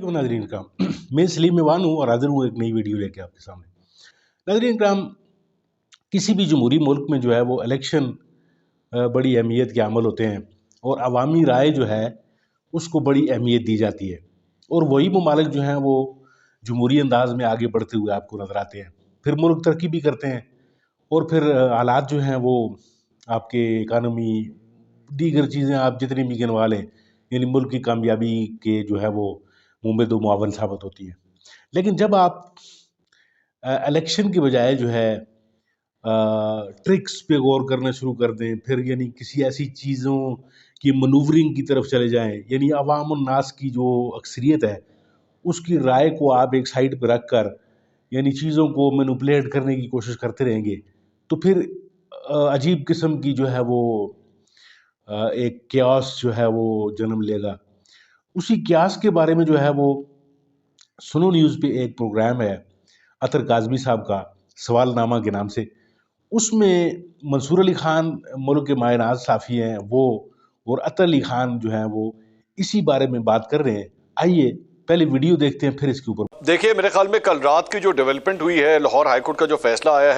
वालेकुम नाज़रीन कराम, मैं सलीम ईवान हूँ और हाज़िर हूँ एक नई वीडियो लेके आपके सामने। नाज़रीन कराम, किसी भी जमहूरी मुल्क में जो है वो इलेक्शन बड़ी अहमियत के अमल होते हैं और अवामी राय जो है उसको बड़ी अहमियत दी जाती है और वही ममालिक जो हैं वो जमहूरी अंदाज में आगे बढ़ते हुए आपको नज़र आते हैं। फिर मुल्क तरक्की भी करते हैं और फिर हालात जो हैं वो आपके इकानमी दीगर चीज़ें आप जितनी भी गिनवा लें, यानी मुल्क की कामयाबी के जो है वो मुँह में दो मुआवन साबित होती है। लेकिन जब आप इलेक्शन के बजाय जो है ट्रिक्स पे गौर करना शुरू कर दें, फिर यानी किसी ऐसी चीज़ों की मनूवरिंग की तरफ चले जाएँ, यानी अवाम उन नास की जो अक्सरियत है उसकी राय को आप एक साइड पे रख कर यानी चीज़ों को मैनिपुलेट करने की कोशिश करते रहेंगे, तो फिर अजीब किस्म की जो है वो एक क्यास जो है वो जन्म लेगा। उसी क्यास के बारे में जो है वो सुनो न्यूज़ पे एक प्रोग्राम है अतर काज़मी साहब का, सवालनामा के नाम से। उसमें मंसूर अली खान मुल्क के मायनाज़ साफ़ी हैं वो, और अतर अली खान जो हैं वो इसी बारे में बात कर रहे हैं। आइए पहले वीडियो देखते हैं, फिर इसके ऊपर। देखिए, मेरे ख्याल में कल रात की जो डेवलपमेंट हुई है, लाहौर हाईकोर्ट का जो फैसला आया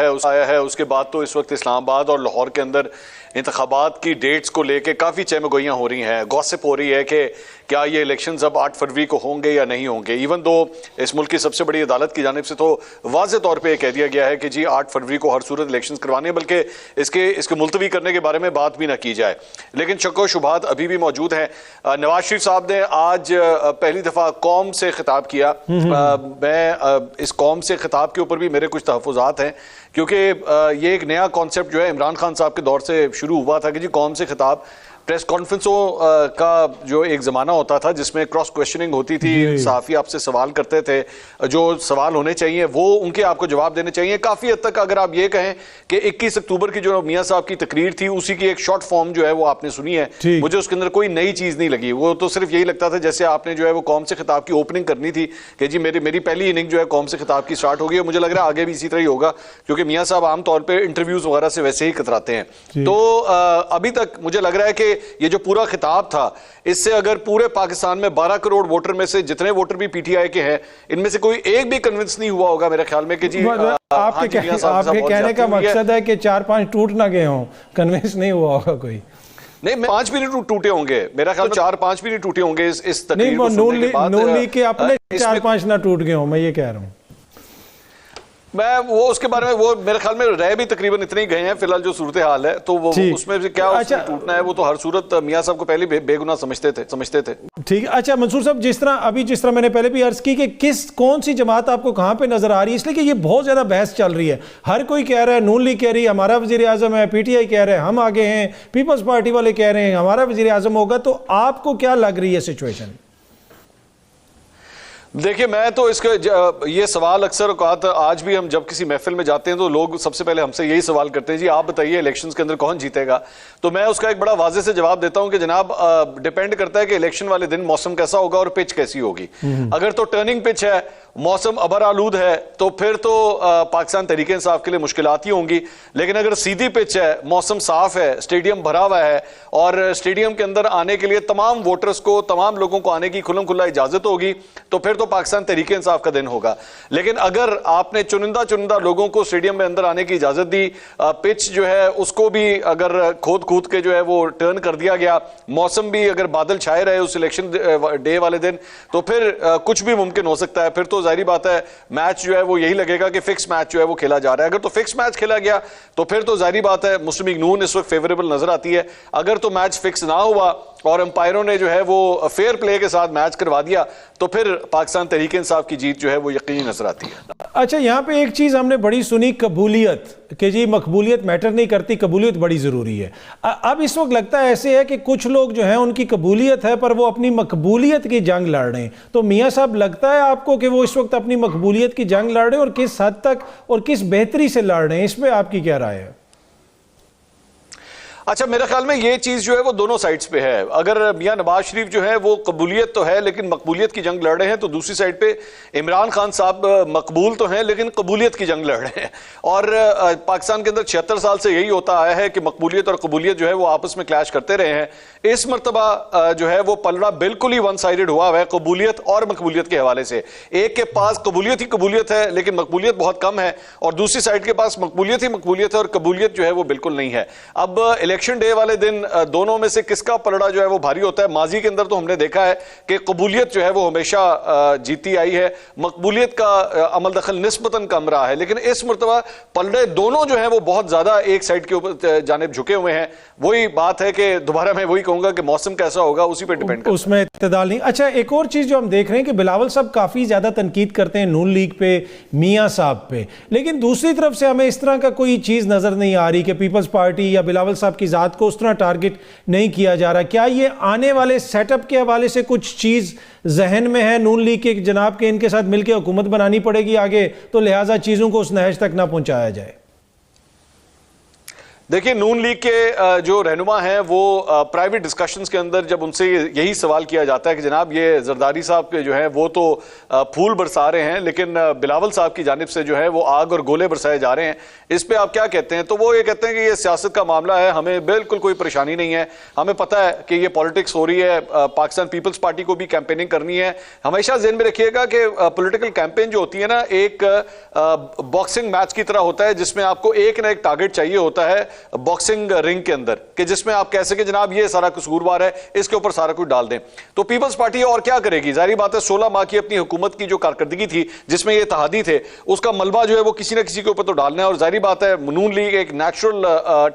है उसके बाद तो इस वक्त इस्लामाबाद और लाहौर के अंदर इंतखाबात की डेट्स को लेके काफ़ी चहमगोइयाँ हो रही हैं, गॉसिप हो रही है कि क्या ये इलेक्शंस अब 8 फरवरी को होंगे या नहीं होंगे। इवन दो इस मुल्क की सबसे बड़ी अदालत की जानिब से तो वाज़े तौर पे कह दिया गया है कि जी 8 फरवरी को हर सूरत इलेक्शंस करवाने, बल्कि इसके मुलतवी करने के बारे में बात भी ना की जाए। लेकिन शक्को शुबहात अभी भी मौजूद हैं। नवाज शरीफ साहब ने आज पहली दफ़ा कौम से खिताब किया। मैं इस कौम से खिताब के ऊपर भी मेरे कुछ तहफ़्फ़ुज़ात हैं, क्योंकि ये एक नया कॉन्सेप्ट जो है इमरान खान साहब के दौर से शुरू हुआ था कि जी कौम से खिताब प्रेस कॉन्फ्रेंसों का जो एक ज़माना होता था जिसमें क्रॉस क्वेश्चनिंग होती थी, सहाफ़ी आपसे सवाल करते थे, जो सवाल होने चाहिए वो उनके आपको जवाब देने चाहिए। काफ़ी हद तक अगर आप ये कहें कि 21 अक्टूबर की जो मियाँ साहब की तकरीर थी उसी की एक शॉर्ट फॉर्म जो है वो आपने सुनी है, मुझे उसके अंदर कोई नई चीज़ नहीं लगी। वो तो सिर्फ यही लगता था जैसे आपने जो है वो कौम से खिताब की ओपनिंग करनी थी कि जी मेरी पहली इनिंग जो है कौम से खिताब की स्टार्ट होगी, और मुझे लग रहा है आगे भी इसी तरह ही होगा, क्योंकि मियाँ साहब आमतौर पर इंटरव्यूज़ वगैरह से वैसे ही कतराते हैं। तो अभी तक मुझे लग रहा है कि ये जो पूरा खिताब था, इससे अगर पूरे पाकिस्तान में 12 करोड़ वोटर में से जितने वोटर भी पीटीआई के हैं, इनमें से कोई एक भी कन्विंस नहीं हुआ होगा मेरे ख्याल में कि जी आपके कहने का मकसद है कि 4-5 टूट ना गए हों, कन्विंस नहीं हुआ होगा कोई। नहीं, 5 भी नहीं टूटे होंगे मेरा ख्याल, 4-5 भी नहीं टूटे होंगे इस तकरीर को सुनने के बाद। नून लीग के अपने 4-5 ना टूट गए हों, मैं ये कह रहा हूँ। मैं वो उसके बारे में वो मेरे ख्याल में रह भी तकरीबन इतने ही गए हैं फिलहाल जो सूरत हाल है, तो वो उसमें से क्या टूटना है, वो तो हर सूरत मियाँ साहब को पहले बेगुनाह समझते थे। ठीक है। अच्छा मंसूर साहब, जिस तरह मैंने पहले भी अर्ज की कि कौन सी जमात आपको कहाँ पे नजर आ रही है, इसलिए कि ये बहुत ज्यादा बहस चल रही है। हर कोई कह रहा है, नून लीग कह रही है हमारा वजीर आजम है, पीटीआई कह रहे हैं हम आगे हैं, पीपल्स पार्टी वाले कह रहे हैं हमारा वजीर आजम होगा। तो आपको क्या लग रही है सिचुएशन? देखिए, मैं तो ये सवाल अक्सर औकात आज भी हम जब किसी महफिल में जाते हैं तो लोग सबसे पहले हमसे यही सवाल करते हैं, जी आप बताइए इलेक्शंस के अंदर कौन जीतेगा। तो मैं उसका एक बड़ा वाजे से जवाब देता हूं कि जनाब डिपेंड करता है कि इलेक्शन वाले दिन मौसम कैसा होगा और पिच कैसी होगी। अगर तो टर्निंग पिच है, मौसम अबर आलूद है, तो फिर तो पाकिस्तान तहरीक इंसाफ के लिए मुश्किलात ही होंगी। लेकिन अगर सीधी पिच है, मौसम साफ है, स्टेडियम भरा हुआ है और स्टेडियम के अंदर आने के लिए तमाम वोटर्स को, तमाम लोगों को आने की खुल्लम खुल्ला इजाजत होगी, तो फिर तो पाकिस्तान तहरीक इंसाफ का दिन होगा। लेकिन अगर आपने चुनिंदा लोगों को स्टेडियम में अंदर आने की इजाजत दी, पिच जो है उसको भी अगर खोद के जो है वो टर्न कर दिया गया, मौसम भी अगर बादल छाए रहे उस इलेक्शन डे वाले दिन, तो फिर कुछ भी मुमकिन हो सकता है। फिर तो जाहिर बात है मैच जो है वो यही लगेगा कि फिक्स मैच जो है वो खेला जा रहा है। अगर तो फिक्स मैच खेला गया तो फिर तो जाहिर बात है मुस्लिम लीग नून इस वक्त फेवरेबल नजर आती है। अगर तो मैच फिक्स ना हुआ और अंपायरों ने जो है वो फेयर प्ले के साथ मैच करवा दिया, तो फिर पाकिस्तान तहरीक इंसाफ की जीत जो है वो यकीनी नजर आती है। अच्छा, यहाँ पे एक चीज हमने बड़ी सुनी, कबूलियत, कि जी मकबूलियत मैटर नहीं करती, कबूलियत बड़ी जरूरी है। अब इस वक्त लगता है ऐसे है कि कुछ लोग जो हैं उनकी कबूलियत है पर वो अपनी मकबूलियत की जंग लड़ रहे हैं। तो मियाँ साहब, लगता है आपको कि वो इस वक्त अपनी मकबूलियत की जंग लड़ रहे हैं, और किस हद तक और किस बेहतरी से लड़ रहे हैं, इसमें आपकी क्या राय है? अच्छा, मेरे ख्याल में ये चीज जो है वो दोनों साइड्स पे है। अगर मियां नवाज शरीफ जो है वो कबूलियत तो है लेकिन मकबूलियत की जंग लड़ रहे हैं, तो दूसरी साइड पे इमरान खान साहब मकबूल तो हैं लेकिन कबूलियत की जंग लड़ रहे हैं। और पाकिस्तान के अंदर 76 साल से यही होता आया है कि मकबूलियत और कबूलियत जो है वो आपस में क्लैश करते रहे हैं। इस मरतबा जो है वो पलड़ा बिल्कुल ही वन साइडेड हुआ है कबूलियत और मकबूलियत के हवाले से। एक के पास कबूलियत ही कबूलियत है लेकिन मकबूलियत बहुत कम है, और दूसरी साइड के पास मकबूलियत ही मकबूलियत है और कबूलियत जो है वो बिल्कुल नहीं है। अब इलेक्शन डे वाले दिन दोनों में से किसका पलड़ा जो है वो भारी होता है? माजी के अंदर तो हमने देखा है कि कबूलियत जो है वो हमेशा जीती आई है, मकबूलियत का अमल दखल निस्बतन कम रहा है। लेकिन इस मरतबा पलड़े दोनों जो है वो बहुत ज्यादा एक साइड के ऊपर जानिब झुके हुए हैं। वही बात है कि दोबारा मैं वही कहूंगा कि मौसम कैसा होगा उसी पे डिपेंड करता है, उसमें इत्तेदाल नहीं। अच्छा, एक और चीज जो हम देख रहे हैं कि बिलावल साहब काफी ज्यादा तनकीद करते हैं नून लीग पे, मियां साहब पे, लेकिन दूसरी तरफ से हमें इस तरह का कोई चीज नजर नहीं आ रही कि पीपल्स पार्टी या बिलावल साहब की जात को उस तरह टारगेट नहीं किया जा रहा। क्या ये आने वाले सेटअप के हवाले से कुछ चीज जहन में है नून लीग के जनाब के इनके साथ मिलकर हुकूमत बनानी पड़ेगी आगे, तो लिहाजा चीजों को उस नहज तक ना पहुंचाया जाए? देखिए, नून लीग के जो रहनुमा हैं वो प्राइवेट डिस्कशंस के अंदर जब उनसे यही सवाल किया जाता है कि जनाब ये जरदारी साहब के जो हैं वो तो फूल बरसा रहे हैं लेकिन बिलावल साहब की जानिब से जो है वो आग और गोले बरसाए जा रहे हैं, इस पे आप क्या कहते हैं? तो वो ये कहते हैं कि ये सियासत का मामला है, हमें बिल्कुल कोई परेशानी नहीं है, हमें पता है कि ये पॉलिटिक्स हो रही है, पाकिस्तान पीपल्स पार्टी को भी कैंपेनिंग करनी है। हमेशा ज़हन में रखिएगा कि पॉलिटिकल कैंपेन जो होती है ना, एक बॉक्सिंग मैच की तरह होता है जिसमें आपको एक ना एक टारगेट चाहिए होता है बॉक्सिंग रिंग के अंदर, कि जिसमें आप कह सके जनाब ये सारा कसूरवार है, इसके ऊपर सारा कुछ डाल दें। तो पीपल्स पार्टी और क्या करेगी? जाहिर बात है 16 माह की अपनी हुकूमत की जो कारकर्दगी थी जिसमें ये इत्तेहादी थे, उसका मलबा जो है वो किसी ना किसी के ऊपर तो डालना है, और जाहिर बात है नून लीग एक नेचुरल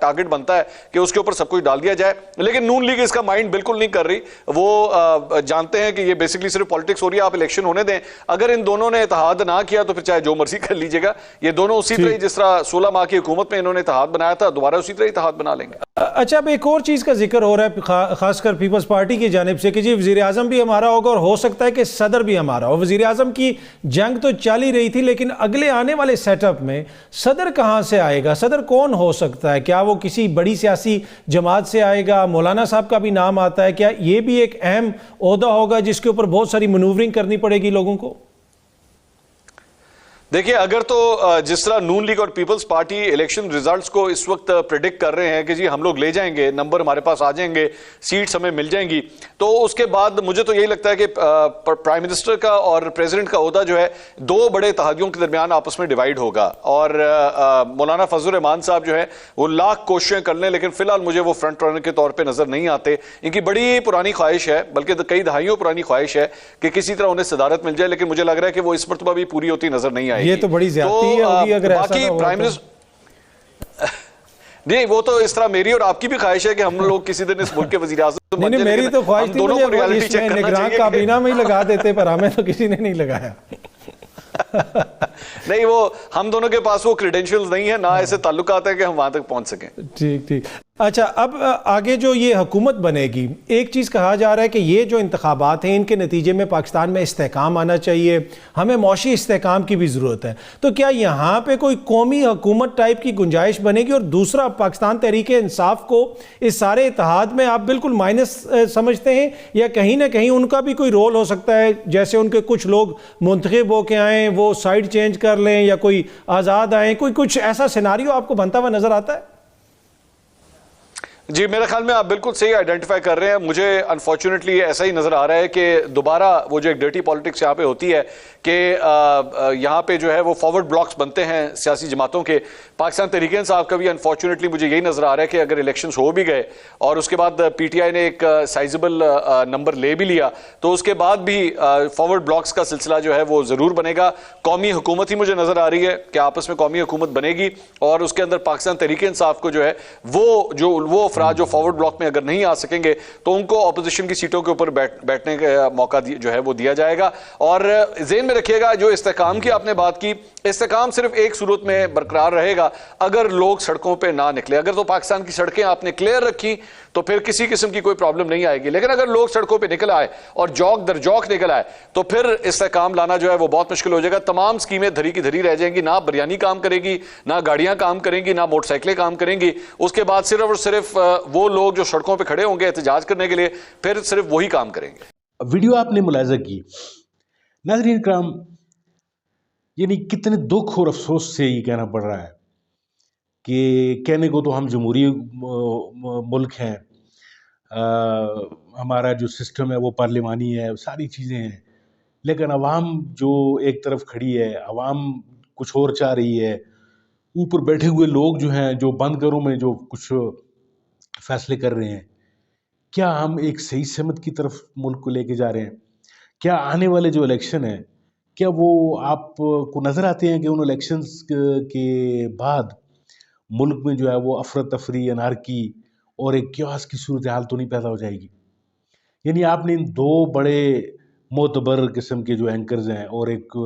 टारगेट बनता है कि उसके ऊपर सब कुछ डाल दिया जाए। लेकिन नून लीग इसका माइंड बिल्कुल नहीं कर रही, वो जानते हैं कि ये बेसिकली सिर्फ पॉलिटिक्स हो रही है, आप इलेक्शन होने दें। अगर इन दोनों ने इत्तेहाद ना किया तो फिर चाहे जो मर्जी कर लीजिएगा, ये दोनों उसी तरह जिस तरह 16 माह की हुकूमत में इन्होंने इत्तेहाद बनाया था दोबारा उसी तरह इत्तेहाद बना लेंगे। अच्छा, अब एक और चीज़ का जिक्र हो रहा है खासकर पीपल्स पार्टी की जानिब से कि जी वज़ीर आज़म भी हमारा होगा और हो सकता है कि सदर भी हमारा हो। वज़ीर आज़म की जंग तो चल ही रही थी, लेकिन अगले आने वाले सेटअप में सदर कहाँ से आएगा? सदर कौन हो सकता है? क्या वो किसी बड़ी सियासी जमात से आएगा? मौलाना साहब का भी नाम आता है, क्या ये भी एक अहम ओहदा होगा जिसके ऊपर बहुत सारी मनूवरिंग करनी पड़ेगी लोगों को? देखिए, अगर तो जिस तरह नून लीग और पीपल्स पार्टी इलेक्शन रिजल्ट्स को इस वक्त प्रेडिक्ट कर रहे हैं कि जी हम लोग ले जाएंगे, नंबर हमारे पास आ जाएंगे, सीट्स हमें मिल जाएंगी, तो उसके बाद मुझे तो यही लगता है कि प्राइम मिनिस्टर का और प्रेसिडेंट का ओहदा जो है दो बड़े इत्तेहादियों के दरमियान आपस में डिवाइड होगा। और मौलाना फजल रहमान साहब जो है वो लाख कोशिशें कर लें लेकिन फिलहाल मुझे वो फ्रंट रनर के तौर पर नजर नहीं आते। इनकी बड़ी पुरानी ख्वाहिश है, बल्कि कई दहाइयों पुरानी ख्वाहिश है कि किसी तरह उन्हें सदारत मिल जाए, लेकिन मुझे लग रहा है कि वो इस मरतबा भी पूरी होती नजर नहीं आएगी। ये तो बड़ी ज्यादती होगी अगर ऐसा ना हो। प्राइम मिनिस्टर नहीं, वो तो इस तरह मेरी और आपकी भी ख्वाहिश है कि हम लोग किसी दिन इस मुल्क के वज़ीर आज़म नहीं, मेरी तो ख्वाहिश थी दोनों को रियलिटी चेक करना निगरान काबीना में ही लगा देते, पर हमें तो किसी ने नहीं लगाया। नहीं, वो हम दोनों के पास वो क्रेडेंशियल्स नहीं है, ना ऐसे ताल्लुकात है कि हम वहां तक पहुंच सकें। ठीक ठीक। अच्छा, अब आगे जो ये हुकूमत बनेगी, एक चीज़ कहा जा रहा है कि ये जो इंतखाबात हैं इनके नतीजे में पाकिस्तान में इस्तेहकाम आना चाहिए, हमें मौशी इस्तेहकाम की भी ज़रूरत है। तो क्या यहाँ पे कोई कौमी हुकूमत टाइप की गुंजाइश बनेगी? और दूसरा, पाकिस्तान तहरीक इंसाफ को इस सारे इत्तेहाद में आप बिल्कुल माइनस समझते हैं, या कहीं ना कहीं उनका भी कोई रोल हो सकता है? जैसे उनके कुछ लोग मुंतखब होके आएँ, वो साइड चेंज कर लें, या कोई आज़ाद आएँ, कोई कुछ ऐसा सिनारियो आपको बनता हुआ नज़र आता है? जी, मेरे ख्याल में आप बिल्कुल सही आइडेंटिफाई कर रहे हैं। मुझे अनफॉर्चुनेटली ऐसा ही नजर आ रहा है कि दोबारा वो जो एक डर्टी पॉलिटिक्स यहाँ पे होती है कि यहाँ पे जो है वो फॉरवर्ड ब्लॉक्स बनते हैं सियासी जमातों के। पाकिस्तान तहरीक इंसाफ का भी अनफॉर्चुनेटली मुझे यही नजर आ रहा है कि अगर इलेक्शंस हो भी गए और उसके बाद पीटीआई ने एक साइजेबल नंबर ले भी लिया, तो उसके बाद भी फॉरवर्ड ब्लॉक्स का सिलसिला जो है वो जरूर बनेगा। कौमी हुकूमत ही मुझे नजर आ रही है कि आपस में कौमी हुकूमत बनेगी, और उसके अंदर पाकिस्तान तहरीक इंसाफ को जो है वो जो फॉरवर्ड ब्लॉक में अगर नहीं आ सकेंगे तो उनको ऑपोजिशन की सीटों के ऊपर बैठने का मौका जो है वो दिया जाएगा। और ज़हन में रखिएगा, जो इस्तेहकाम की आपने बात की, इस्तेहकाम सिर्फ एक सूरत में बरकरार रहेगा अगर लोग सड़कों पे ना निकले। अगर तो पाकिस्तान की सड़कें आपने क्लियर रखी तो फिर किसी किस्म की कोई प्रॉब्लम नहीं आएगी, लेकिन अगर लोग सड़कों पे निकल आए और जौक दर जौक निकल आए तो फिर इस्तेहकाम लाना जो है वो बहुत मुश्किल हो जाएगा। तमाम स्कीमें धरी की धरी रह जाएंगी, ना बिरयानी काम करेगी, ना गाड़ियां काम करेंगी, ना मोटरसाइकिलें काम करेंगी। उसके बाद सिर्फ और सिर्फ वो लोग जो सड़कों पे खड़े होंगे एहतजाज करने के लिए, फिर सिर्फ वही काम करेंगे। वीडियो आपने मुलाहिजा की, नाज़रीन इकराम, यानी कितने दुख और अफसोस से ये कहना पड़ रहा है कि कहने को तो हम जमहूरी मुल्क हैं, हमारा जो सिस्टम है वो पार्लिमानी है, सारी चीज़ें हैं, लेकिन अवाम जो एक तरफ खड़ी है, अवाम कुछ और चाह रही है, ऊपर बैठे हुए लोग जो हैं, जो बंद घरों में जो कुछ फैसले कर रहे हैं, क्या हम एक सही समत की तरफ मुल्क को लेके जा रहे हैं? क्या आने वाले जो इलेक्शन है, क्या वो आपको नज़र आते हैं कि उन इलेक्शंस के बाद मुल्क में जो है वो अफरा तफरी, अनारकी और एक क्यास की सूरत हाल तो नहीं पैदा हो जाएगी? यानी आपने इन दो बड़े मोतबर किस्म के जो एंकर्स हैं और एक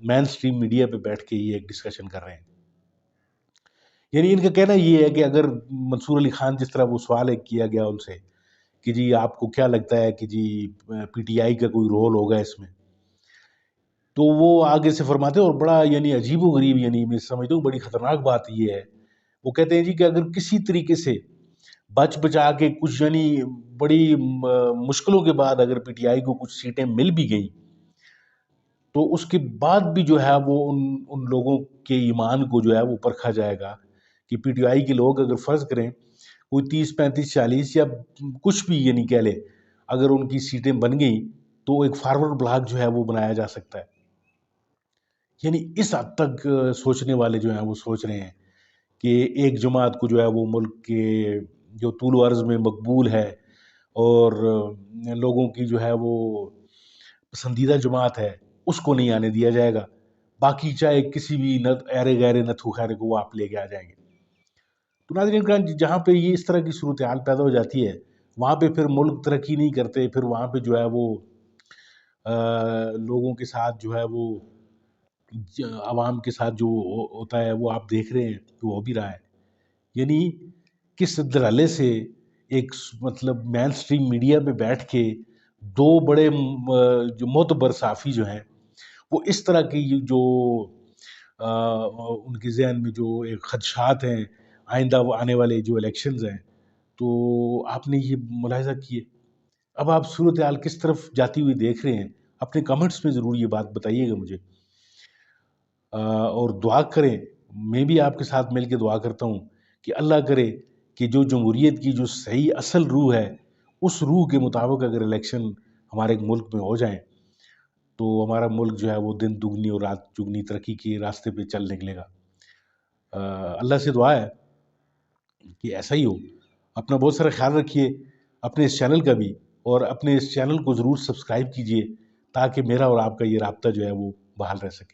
मेन स्ट्रीम मीडिया पे बैठ के ये एक डिस्कशन कर रहे हैं। यानी इनका कहना ये है कि अगर मंसूर अली खान, जिस तरह वो सवाल एक किया गया उनसे कि जी आपको क्या लगता है कि जी पीटीआई का कोई रोल होगा इसमें, तो वो आगे से फरमाते हैं, और बड़ा यानी अजीबोगरीब, यानी मैं समझता हूँ बड़ी ख़तरनाक बात ये है, वो कहते हैं जी कि अगर किसी तरीके से बच बचा के कुछ यानी बड़ी मुश्किलों के बाद अगर पीटीआई को कुछ सीटें मिल भी गई, तो उसके बाद भी जो है वो उन लोगों के ईमान को जो है वो परखा जाएगा कि पीटीआई के लोग अगर फ़र्ज़ करें कोई 30, 35, 40 या कुछ भी यानी कह ले, अगर उनकी सीटें बन गई तो एक फारवर्ड ब्लॉक जो है वो बनाया जा सकता है। यानी इस हद तक सोचने वाले जो हैं वो सोच रहे हैं कि एक जमात को जो है वो मुल्क के जो तूल अर्ज़ में मकबूल है और लोगों की जो है वो पसंदीदा जमात है, उसको नहीं आने दिया जाएगा। बाकी चाहे किसी भी ऐरे गैरे नथु खैरे को वो आप लेके आ जाएंगे। तो नाज़रीन, जहाँ पे ये इस तरह की सूरत हाल पैदा हो जाती है, वहाँ पे फिर मुल्क तरक्की नहीं करते, फिर वहाँ पे जो है वो लोगों के साथ जो है वो आवाम के साथ जो होता है वो आप देख रहे हैं, तो हो भी रहा है। यानी किस धड़ल्ले से एक मतलब मेन स्ट्रीम मीडिया में बैठ के दो बड़े जो मोतबर साफ़ी जो हैं, वो इस तरह की जो उनके ज़हन में जो एक खदशात हैं आइंदा आने वाले जो इलेक्शंस हैं, तो आपने ये मुलाहिज़ा किए। अब आप सूरत हाल किस तरफ जाती हुई देख रहे हैं? अपने कमेंट्स में ज़रूर ये बात बताइएगा मुझे। और दुआ करें, मैं भी आपके साथ मिल के दुआ करता हूँ कि अल्लाह करे कि जो जमहूरियत की जो सही असल रूह है, उस रूह के मुताबिक अगर इलेक्शन हमारे मुल्क में हो जाएँ, तो हमारा मुल्क जो है वो दिन दुगनी और रात चुगनी तरक्की के रास्ते पे चल निकलेगा। अल्लाह से दुआ है कि ऐसा ही हो। अपना बहुत सारा ख़्याल रखिए, अपने इस चैनल का भी, और अपने इस चैनल को ज़रूर सब्सक्राइब कीजिए ताकि मेरा और आपका ये राब्ता जो है वो बहाल रह सके।